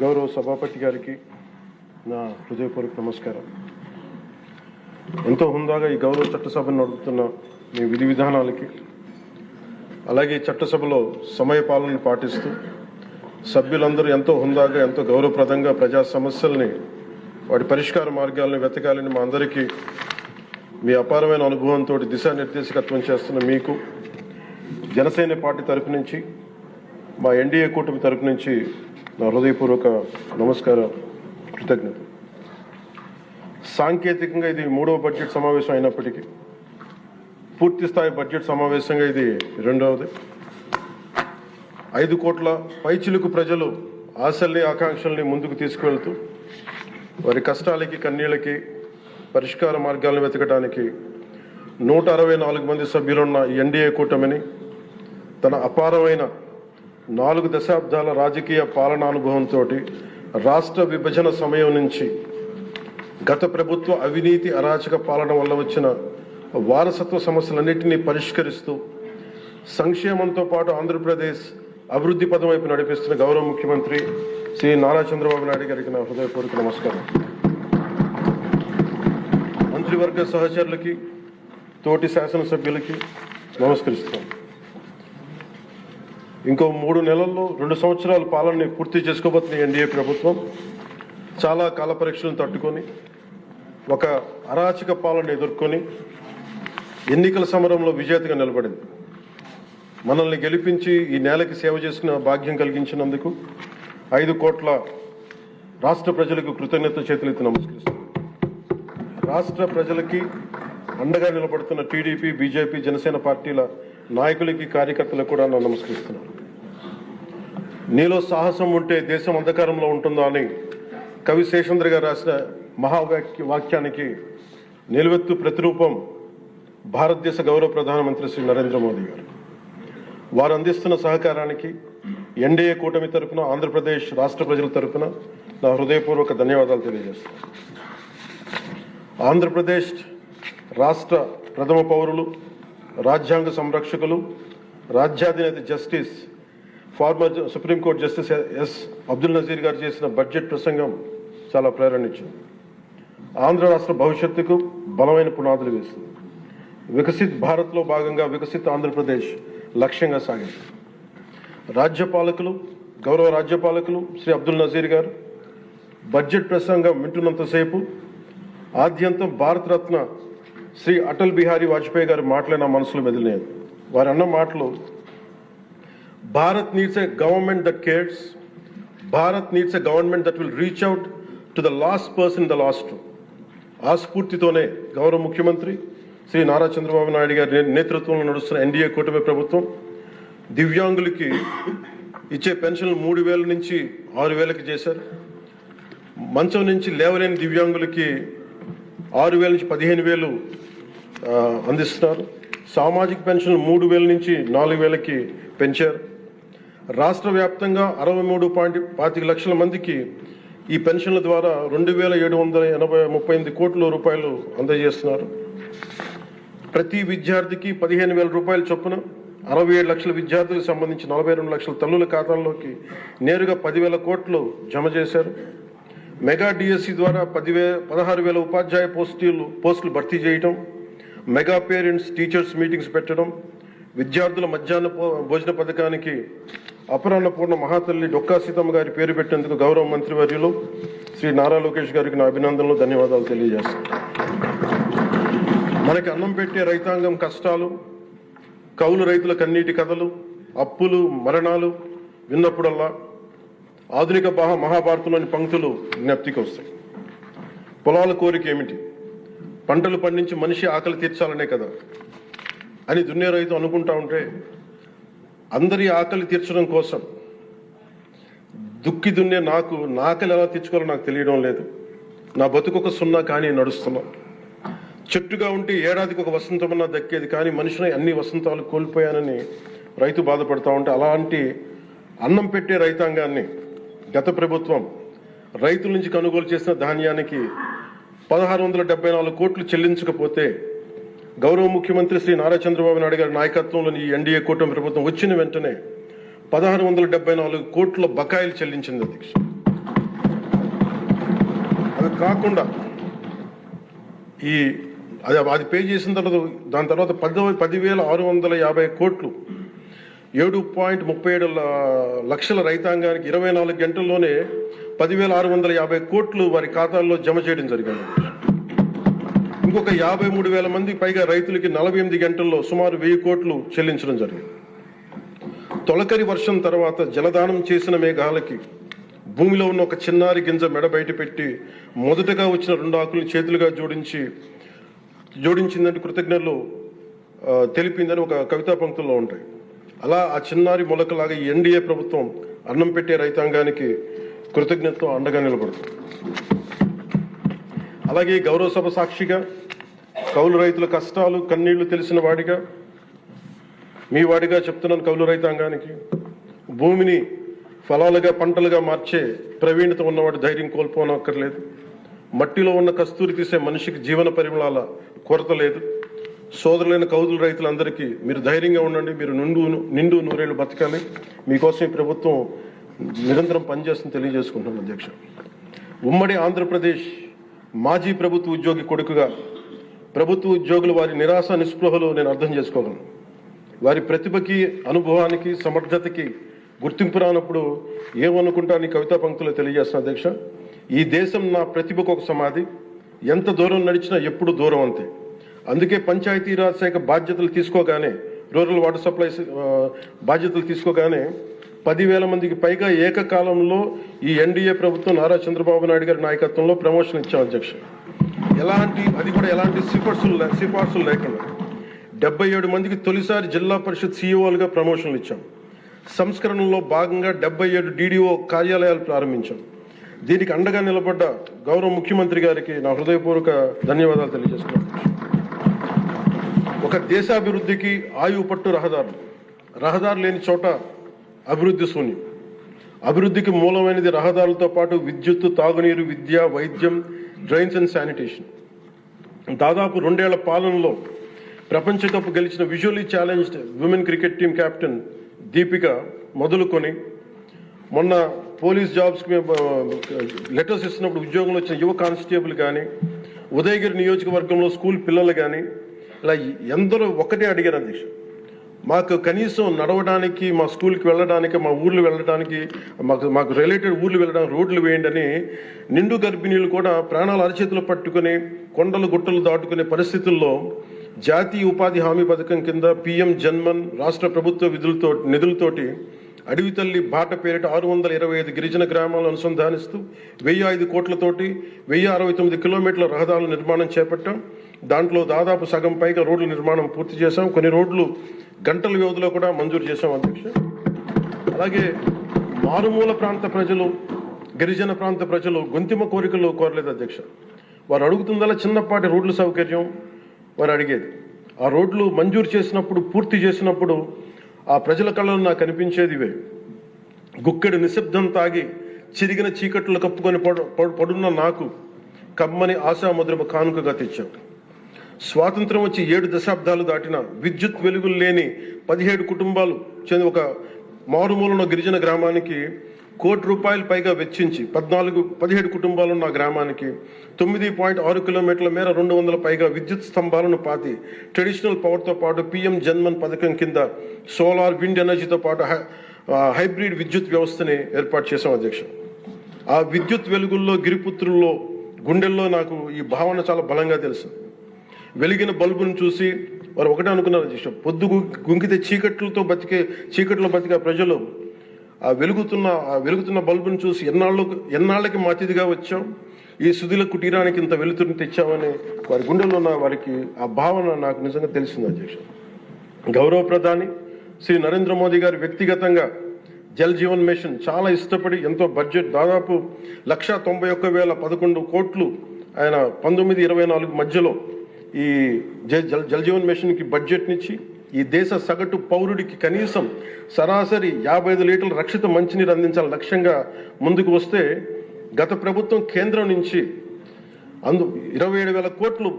గౌరవ సభాపతి గారికి నా హృదయపూర్వక నమస్కారం. ఎంతో హుందాగా ఈ గౌరవ చట్టసభను నడుపుతున్న మీ విధి విధానాలకి, అలాగే చట్టసభలో సమయపాలన పాటిస్తూ సభ్యులందరూ ఎంతో హుందాగా, ఎంతో గౌరవప్రదంగా ప్రజా సమస్యల్ని, వాటి పరిష్కార మార్గాలను వెతకాలని మా అందరికీ మీ అపారమైన అనుభవంతో దిశానిర్దేశకత్వం చేస్తున్న మీకు జనసేన పార్టీ తరపు నుంచి, మా ఎన్డీఏ కూటమి తరపు నుంచి నా హృదయపూర్వక నమస్కారం, కృతజ్ఞత. సాంకేతికంగా ఇది 3వ బడ్జెట్ సమావేశం అయినప్పటికీ పూర్తి స్థాయి బడ్జెట్ సమావేశంగా ఇది 2వది. 5 కోట్ల పైచిలుకు ప్రజలు ఆశల్ని, ఆకాంక్షల్ని ముందుకు తీసుకువెళ్తూ వారి కష్టాలకి, కన్నీళ్ళకి పరిష్కార మార్గాలను వెతకడానికి 164 మంది సభ్యులున్న ఈ ఎన్డీఏ కూటమిని తన అపారమైన 4 దశాబ్దాల రాజకీయ పాలనానుభవంతో రాష్ట్ర విభజన సమయం నుంచి గత ప్రభుత్వ అవినీతి, అరాచక పాలన వల్ల వచ్చిన వారసత్వ సమస్యలన్నింటినీ పరిష్కరిస్తూ సంక్షేమంతో పాటు ఆంధ్రప్రదేశ్ అభివృద్ధి పదం వైపు నడిపిస్తున్న గౌరవ ముఖ్యమంత్రి శ్రీ నారా చంద్రబాబు నాయుడు గారికి నా హృదయపూర్వక నమస్కారం. మంత్రివర్గ సహచరులకి, తోటి శాసనసభ్యులకి నమస్కరిస్తాం. ఇంకో 3 నెలల్లో 2 సంవత్సరాల పాలనని పూర్తి చేసుకోబోతున్న ఎన్డీఏ ప్రభుత్వం చాలా కాల పరీక్షలను తట్టుకొని, ఒక అరాచక పాలన ఎదుర్కొని ఎన్నికల సమరంలో విజేతగా నిలబడింది. మనల్ని గెలిపించి ఈ నేలకి సేవ చేసుకున్న భాగ్యం కలిగించినందుకు 5 కోట్ల రాష్ట్ర ప్రజలకు కృతజ్ఞత చేతులెత్తి నమస్కరిస్తున్నాను. రాష్ట్ర ప్రజలకి అండగా నిలబడుతున్న టీడీపీ, బీజేపీ, జనసేన పార్టీల నాయకులకి, కార్యకర్తలకు కూడా నా నమస్కరిస్తున్నాను. నీలో సాహసం ఉంటే దేశం అంధకారంలో ఉంటుందా అని కవి శేషేంద్ర గారు రాసిన వాక్యానికి నిలువెత్తు ప్రతిరూపం భారతదేశ గౌరవ ప్రధానమంత్రి శ్రీ నరేంద్ర మోదీ గారు. వారు అందిస్తున్న సహకారానికి ఎన్డీఏ కూటమి తరఫున, ఆంధ్రప్రదేశ్ రాష్ట్ర ప్రజల తరఫున నా హృదయపూర్వక ధన్యవాదాలు తెలియజేస్తాను. ఆంధ్రప్రదేశ్ రాష్ట్ర ప్రథమ పౌరులు, రాజ్యాంగ సంరక్షకులు, రాజ్యాధినేత justice, former supreme court justice S Abdul Nazeer garu చేసిన బడ్జెట్ ప్రసంగం చాలా ప్రేరణ ఇచ్చింది. ఆంధ్ర రాష్ట్ర భవిష్యత్తుకు బలమైన పునాదులు వేస్తుంది. వికసిత్ భారత్లో భాగంగా వికసిత్ ఆంధ్రప్రదేశ్ లక్ష్యంగా సాగింది. రాజ్యపాలకులు, గౌరవ రాజ్యపాలకులు శ్రీ అబ్దుల్ నజీర్ గారు బడ్జెట్ ప్రసంగం వింటున్నంతసేపు ఆద్యంతం భారతరత్న శ్రీ అటల్ బిహారీ వాజ్పేయి గారు మాటలే నా మనసులో మెదిలినాయి. వారు అన్న మాటలు, Bharat needs a government that cares, Bharat needs a government that will reach out to the last person in the last room. ఆ స్ఫూర్తితోనే గౌరవ ముఖ్యమంత్రి శ్రీ నారా చంద్రబాబు నాయుడు గారి నేతృత్వంలో నడుస్తున్న ఎన్డీఏ కూటమి ప్రభుత్వం దివ్యాంగులకి ఇచ్చే పెన్షన్లు 3,000 నుంచి 6,000కి చేశారు. మంచం నుంచి లేవలేని దివ్యాంగులకి 6,000 నుంచి 15,000 అందిస్తున్నారు. సామాజిక పెన్షన్లు 3,000 నుంచి 4,000కి పెంచారు. రాష్ట్ర వ్యాప్తంగా 63.25 లక్షల మందికి ఈ పెన్షన్ల ద్వారా 2,738 కోట్ల రూపాయలు అందజేస్తున్నారు. ప్రతి విద్యార్థికి 15,000 రూపాయల చొప్పున 67 లక్షల విద్యార్థులకు సంబంధించి 42 లక్షల తల్లుల ఖాతాల్లోకి నేరుగా 10,000 కోట్లు జమ చేశారు. మెగా డిఎస్సి ద్వారా 16,000 ఉపాధ్యాయ పోస్టులు భర్తీ చేయటం, మెగా పేరెంట్స్ టీచర్స్ మీటింగ్స్ పెట్టడం, విద్యార్థుల మధ్యాహ్న భోజన పథకానికి అపరాన్నపూర్ణ మహాతల్లి డొక్కా సీతమ్మ గారి పేరు పెట్టేందుకు గౌరవ మంత్రివర్యులు శ్రీ నారా లోకేష్ గారికి నా అభినందనలు, ధన్యవాదాలు తెలియజేస్తాను. మనకి అన్నం పెట్టే రైతాంగం కష్టాలు, కౌలు రైతుల కన్నీటి కథలు, అప్పులు, మరణాలు విన్నప్పుడల్లా ఆధునిక మహాభారతంలోని పంక్తులు జ్ఞప్తికి వస్తాయి. పొలాల కోరిక ఏమిటి? పంటలు పండించి మనిషి ఆకలి తీర్చాలనే కదా అని దున్నే రైతు అనుకుంటా ఉంటే, అందరి ఆకలి తీర్చడం కోసం దుక్కి దున్నే నా ఆకలి ఎలా తీర్చుకోవాలో నాకు తెలియడం లేదు. నా బతుకొక సున్నా కానీ నడుస్తున్నా. చెట్టుగా ఉంటే ఏడాదికి ఒక వసంతమన్నా దక్కేది, కానీ మనిషిని అన్ని వసంతాలు కోల్పోయానని రైతు బాధపడతా ఉంటే, అలాంటి అన్నం పెట్టే రైతాంగాన్ని గత ప్రభుత్వం రైతుల నుంచి కొనుగోలు చేసిన ధాన్యానికి 1,674 కోట్లు చెల్లించకపోతే గౌరవ ముఖ్యమంత్రి శ్రీ నారా చంద్రబాబు నాయుడు గారి నాయకత్వంలోని ఈ ఎన్డీఏ కూటమి ప్రభుత్వం వచ్చిన వెంటనే 1,674 కోట్ల బకాయిలు చెల్లించింది అధ్యక్ష. కాకుండా అది పే చేసిన తర్వాత దాని తర్వాత 10,650 కోట్లు 7.37 లక్షల రైతాంగానికి 24 గంటల్లోనే 10,650 కోట్లు వారి ఖాతాల్లో జమ చేయడం జరిగింది. ఇంకొక 53,000 మంది పైగా రైతులకి 48 గంటల్లో సుమారు 1,000 కోట్లు చెల్లించడం జరిగింది. తొలకరి వర్షం తర్వాత జలదానం చేసిన మేఘాలకి భూమిలో ఉన్న ఒక చిన్నారి గింజ మెడ బయట పెట్టి మొదటగా వచ్చిన 2 ఆకులను చేతులుగా జోడించిందని కృతజ్ఞతలు తెలిపిందని ఒక కవితా పంక్తుల్లో ఉంటాయి. అలా ఆ చిన్నారి మొలకలాగా ఈ ఎన్డీఏ ప్రభుత్వం అన్నం పెట్టే రైతాంగానికి కృతజ్ఞతతో అండగా నిలబడుతుంది. అలాగే గౌరవ సభ సాక్షిగా కౌలు రైతుల కష్టాలు కన్నీళ్లు తెలిసిన వాడిగా మీ వాడిగా చెప్తున్నాను. కౌలు రైతాంగానికి భూమిని ఫలాలుగా పంటలుగా మార్చే ప్రవీణత ఉన్నవాడు ధైర్యం కోల్పోనక్కర్లేదు. మట్టిలో ఉన్న కస్తూరి తీసే మనిషికి జీవన పరిమళాల కొరత లేదు. సోదరులైన కౌలు రైతులందరికీ మీరు ధైర్యంగా ఉండండి. మీరు నిండు నూరేళ్లు బతకాలి. మీకోసం ఈ ప్రభుత్వం నిరంతరం పనిచేస్తుందని తెలియజేసుకుంటున్నాను అధ్యక్ష. ఉమ్మడి ఆంధ్రప్రదేశ్ మాజీ ప్రభుత్వ ఉద్యోగి కొడుకుగా ప్రభుత్వ ఉద్యోగులు వారి నిరాశ నిస్పృహలు నేను అర్థం చేసుకోగలను. వారి ప్రతిభకి అనుభవానికి సమర్థతకి గుర్తింపు రానప్పుడు ఏమనుకుంటానని కవితా పంక్తులు తెలియజేస్తున్న అధ్యక్ష. ఈ దేశం నా ప్రతిభకు ఒక సమాధి, ఎంత దూరం నడిచినా ఎప్పుడు దూరం అంతే. అందుకే పంచాయతీరాజ్ శాఖ బాధ్యతలు తీసుకోగానే, రూరల్ వాటర్ సప్లై బాధ్యతలు తీసుకోగానే 10,000 మందికి పైగా ఏకకాలంలో ఈ ఎన్డీఏ ప్రభుత్వం నారా చంద్రబాబు నాయుడు గారి నాయకత్వంలో ప్రమోషన్ ఇచ్చాం అధ్యక్ష. ఎలాంటి సిఫార్సులు లేకుండా 77 మందికి తొలిసారి జిల్లా పరిషత్ సీఈఓలుగా ప్రమోషన్లు ఇచ్చాం. సంస్కరణలో భాగంగా 77 డీడీఓ కార్యాలయాలు ప్రారంభించాం. దీనికి అండగా నిలబడ్డ గౌరవ ముఖ్యమంత్రి గారికి నా హృదయపూర్వక ధన్యవాదాలు తెలియజేస్తున్నాను. ఒక దేశాభివృద్ధికి ఆయువు పట్టు రహదారులు లేని చోట అభివృద్ధి శూన్యం. అభివృద్ధికి మూలమైనది రహదారులతో పాటు విద్యుత్తు, తాగునీరు, విద్య, వైద్యం, డ్రైన్స్ అండ్ శానిటేషన్. దాదాపు 2 ఏళ్ల పాలనలో ప్రపంచ కప్ గెలిచిన visually challenged women cricket team captain Deepika మొదలుకొని మొన్న పోలీస్ జాబ్స్కి లెటర్స్ ఇస్తున్నప్పుడు ఉద్యోగంలో వచ్చిన యువ కానిస్టేబుల్ కానీ, ఉదయగిరి నియోజకవర్గంలో స్కూల్ పిల్లలు కానీ, ఇలా ఎందరో ఒకటే అడిగారు అధ్యక్ష. మాకు కనీసం నడవడానికి, మా స్కూల్కి వెళ్ళడానికి, మా ఊర్లు వెళ్ళడానికి, మాకు రిలేటెడ్ ఊర్లు వెళ్ళడానికి రోడ్లు వేయండి అని నిండు గర్భిణీలు కూడా ప్రాణాలు అరచేతులు పట్టుకుని కొండలు గుట్టలు దాటుకునే పరిస్థితుల్లో జాతీయ ఉపాధి హామీ పథకం కింద PM జన్మన్ రాష్ట్ర ప్రభుత్వ నిధులతోటి అడవి తల్లి బాట పేరిట 625 గిరిజన గ్రామాలను అనుసంధానిస్తూ 1,005 కోట్లతోటి 1,069 కిలోమీటర్ల రహదారుల నిర్మాణం చేపట్టాం. దాంట్లో దాదాపు సగం పైగా రోడ్ల నిర్మాణం పూర్తి చేశాం. కొన్ని రోడ్లు గంటల వ్యవధిలో కూడా మంజూరు చేశాం అధ్యక్ష. అలాగే మారుమూల ప్రాంత ప్రజలు, గిరిజన ప్రాంత ప్రజలు గొంతిమ కోరికలు కోరలేదు అధ్యక్ష. వారు అడుగుతుందలా చిన్నపాటి రోడ్ల సౌకర్యం వారు అడిగేది. ఆ రోడ్లు మంజూరు చేసినప్పుడు, పూర్తి చేసినప్పుడు ఆ ప్రజల కళ్ళలో నాకు అనిపించేది ఇవే. గుక్కెడు నిశ్శబ్దం తాగి చిరిగిన చీకట్లు కప్పుకొని పడున్న నాకు కమ్మని ఆశాముద్రమ కానుకగా తెచ్చాం. స్వాతంత్రం వచ్చి 7 దశాబ్దాలు దాటిన విద్యుత్ వెలుగులు లేని 17 కుటుంబాలు చెంది ఒక మారుమూలన గిరిజన గ్రామానికి ₹1,00,00,000 పైగా వెచ్చించి 17 కుటుంబాలున్న గ్రామానికి 9.6 కిలోమీటర్ల మేర 200 పైగా విద్యుత్ స్తంభాలను పాతి ట్రెడిషనల్ పవర్తో పాటు PM జన్మన్ పథకం కింద సోలార్, విండ్ ఎనర్జీతో పాటు హైబ్రిడ్ విద్యుత్ వ్యవస్థని ఏర్పాటు చేశాం అధ్యక్ష. ఆ విద్యుత్ వెలుగుల్లో, గిరిపుత్రుల్లో, గుండెల్లో నాకు ఈ భావన చాలా బలంగా తెలుసు. వెలిగిన బల్బును చూసి వారు ఒకటే అనుకున్నారు అధ్యక్ష, పొద్దు గుంకితే చీకట్లో బతికే ప్రజలు ఆ వెలుగుతున్న బల్బును చూసి ఎన్నాళ్ళకి మా అతిథిగా వచ్చాం, ఈ సుధీల కుటీరానికి ఇంత వెలుతురిని తెచ్చామని వారి గుండెల్లో ఉన్న వారికి ఆ భావన నాకు నిజంగా తెలిసింది అధ్యక్ష. గౌరవ ప్రధాని శ్రీ నరేంద్ర మోదీ గారు వ్యక్తిగతంగా జల్ జీవన్ మిషన్ చాలా ఇష్టపడి ఎంతో బడ్జెట్ దాదాపు 191,011 కోట్లు ఆయన 1924 మధ్యలో ఈ జల్ జీవన్ మిషన్కి బడ్జెట్నిచ్చి ఈ దేశ సగటు పౌరుడికి కనీసం సరాసరి 55 లీటర్ల రక్షిత మంచినీరు అందించాలని లక్ష్యంగా ముందుకు వస్తే గత ప్రభుత్వం కేంద్రం నుంచి 27,000 కోట్లు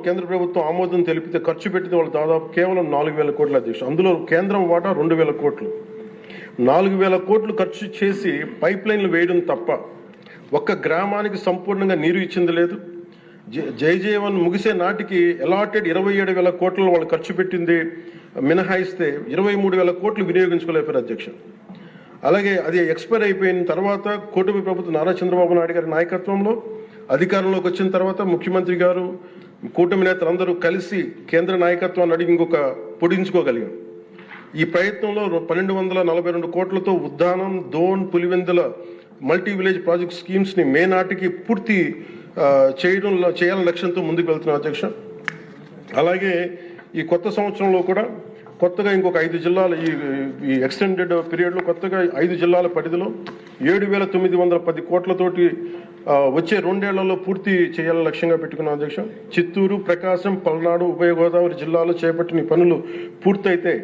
కేంద్ర ప్రభుత్వం ఆమోదం తెలిపితే ఖర్చు పెట్టింది వాళ్ళు దాదాపు కేవలం 4,000 కోట్ల అధ్యక్ష. అందులో కేంద్రం వాటా 2,000 కోట్లు. 4,000 కోట్లు ఖర్చు చేసి పైప్ లైన్లు వేయడం తప్ప ఒక్క గ్రామానికి సంపూర్ణంగా నీరు ఇచ్చింది లేదు. జైజీవన్ ముగిసే నాటికి అలాటెడ్ 27,000 కోట్లు వాళ్ళు ఖర్చు పెట్టింది మినహాయిస్తే 23,000 కోట్లు వినియోగించుకోలేపారు అధ్యక్ష. అలాగే అది ఎక్స్పైర్ అయిపోయిన తర్వాత కూటమి ప్రభుత్వం నారా చంద్రబాబు నాయుడు గారి నాయకత్వంలో అధికారంలోకి వచ్చిన తర్వాత ముఖ్యమంత్రి గారు కూటమి నేతలందరూ కలిసి కేంద్ర నాయకత్వాన్ని అడిగి ఇంకొక పొడించుకోగలిగాం. ఈ ప్రయత్నంలో 1242 కోట్లతో Uddanam, Dhone, Pulivendula multi village project స్కీమ్స్ని మే నాటికి పూర్తి చేయాలని లక్ష్యంతో ముందుకు వెళ్తున్నాం అధ్యక్ష. అలాగే ఈ కొత్త సంవత్సరంలో కూడా కొత్తగా ఇంకొక 5 జిల్లాలు ఈ ఎక్స్టెండెడ్ పీరియడ్లో కొత్తగా 5 జిల్లాల పరిధిలో 7,910 కోట్లతోటి వచ్చే 2 ఏళ్లలో పూర్తి చేయాలని లక్ష్యంగా పెట్టుకున్నాం అధ్యక్ష. చిత్తూరు, ప్రకాశం, పల్నాడు, ఉభయ గోదావరి జిల్లాలో చేపట్టిన పనులు పూర్తయితే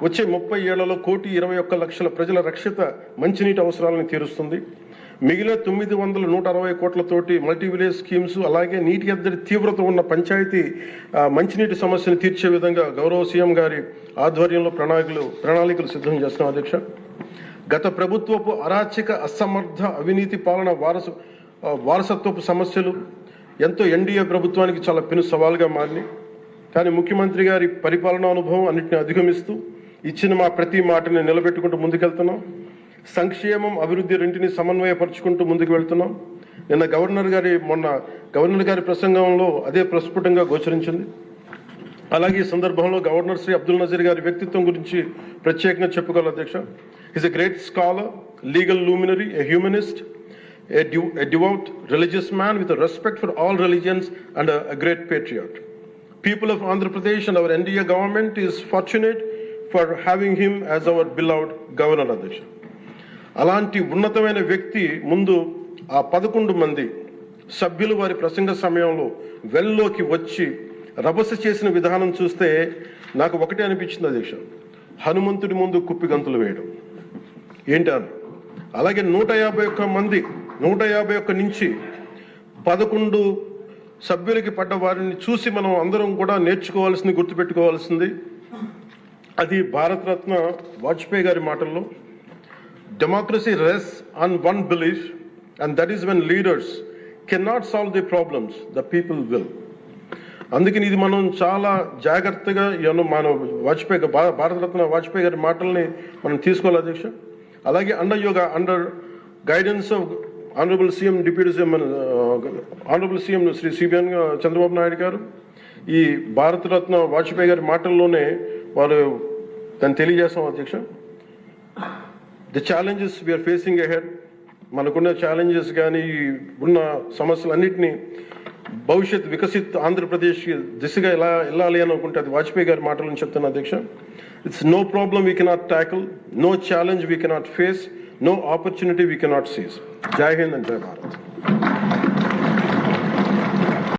వచ్చే 30 ఏళ్లలో 1,21,00,000 ప్రజల రక్షిత మంచినీటి అవసరాలను తీరుస్తుంది. మిగిలిన 960 కోట్లతోటి మల్టీ విలేజ్ స్కీమ్స్, అలాగే నీటి ఎద్దడి తీవ్రత ఉన్న పంచాయతీ మంచినీటి సమస్యను తీర్చే విధంగా గౌరవ సీఎం గారి ఆధ్వర్యంలో ప్రణాళికలు సిద్ధం చేస్తున్నాం అధ్యక్ష. గత ప్రభుత్వపు అరాచక, అసమర్థ, అవినీతి పాలన వారసత్వపు సమస్యలు ఎంతో ఎన్డీఏ ప్రభుత్వానికి చాలా పెను సవాలుగా మారినాయి. కానీ ముఖ్యమంత్రి గారి పరిపాలనా అనుభవం అన్నింటినీ అధిగమిస్తూ ఇచ్చిన ప్రతి మాటని నిలబెట్టుకుంటూ ముందుకెళ్తున్నాం. సంక్షేమం, అభివృద్ధి రెంటిని సమన్వయపరుచుకుంటూ ముందుకు వెళ్తున్నాం. మొన్న గవర్నర్ గారి ప్రసంగంలో అదే ప్రస్ఫుటంగా గోచరించింది. అలాగే ఈ సందర్భంలో గవర్నర్ శ్రీ అబ్దుల్ నజీర్ గారి వ్యక్తిత్వం గురించి ప్రత్యేకంగా చెప్పుకోవాలి అధ్యక్ష. Is a great scholar, legal luminary, a humanist, a devout religious man with a respect for all religions and a great patriot. People of Andhra Pradesh and our NDA government is fortunate for having him as our beloved governor అధ్యక్ష. అలాంటి ఉన్నతమైన వ్యక్తి ముందు ఆ 11 మంది సభ్యులు వారి ప్రసంగ సమయంలో వెల్లోకి వచ్చి రభస చేసిన విధానం చూస్తే నాకు ఒకటే అనిపించింది అధ్యక్ష, హనుమంతుడి ముందు కుప్పి గంతులు వేయడం ఏంటి అని. అలాగే 151 నుంచి 11 సభ్యులకి పడ్డ వారిని చూసి మనం అందరం కూడా నేర్చుకోవాల్సింది, గుర్తుపెట్టుకోవాల్సింది అది భారతరత్న వాజ్పేయి గారి మాటల్లో, democracy రెsts on one belief, and that is when leaders cannot solve the problems, the people will. అందుకని ఇది మనం చాలా జాగ్రత్తగా మన భారతరత్న వాజ్పేయి గారి మాటల్ని మనం తీసుకోవాలి అధ్యక్ష. అలాగే under guidance of honourable CM deputy CM honourable CM Shri CBN Chandrababu Naidu garu ఈ భారతరత్న వాజ్పేయి గారి మాటల్లోనే వారు దాన్ని తెలియజేస్తాం అధ్యక్ష. The challenges we are facing ahead, మనకున్న ఛాలెంజెస్ కానీ ఉన్న సమస్యలన్నింటినీ భవిష్యత్ వికసిత్ ఆంధ్రప్రదేశ్ దిశగా ఎలా వెళ్ళాలి అని అనుకుంటే అది వాజ్పేయి గారి మాటలను చెప్తాను అధ్యక్ష. It's no problem we cannot tackle, no challenge we cannot face, no opportunity we cannot seize. Jai Hind and Jai Bharat.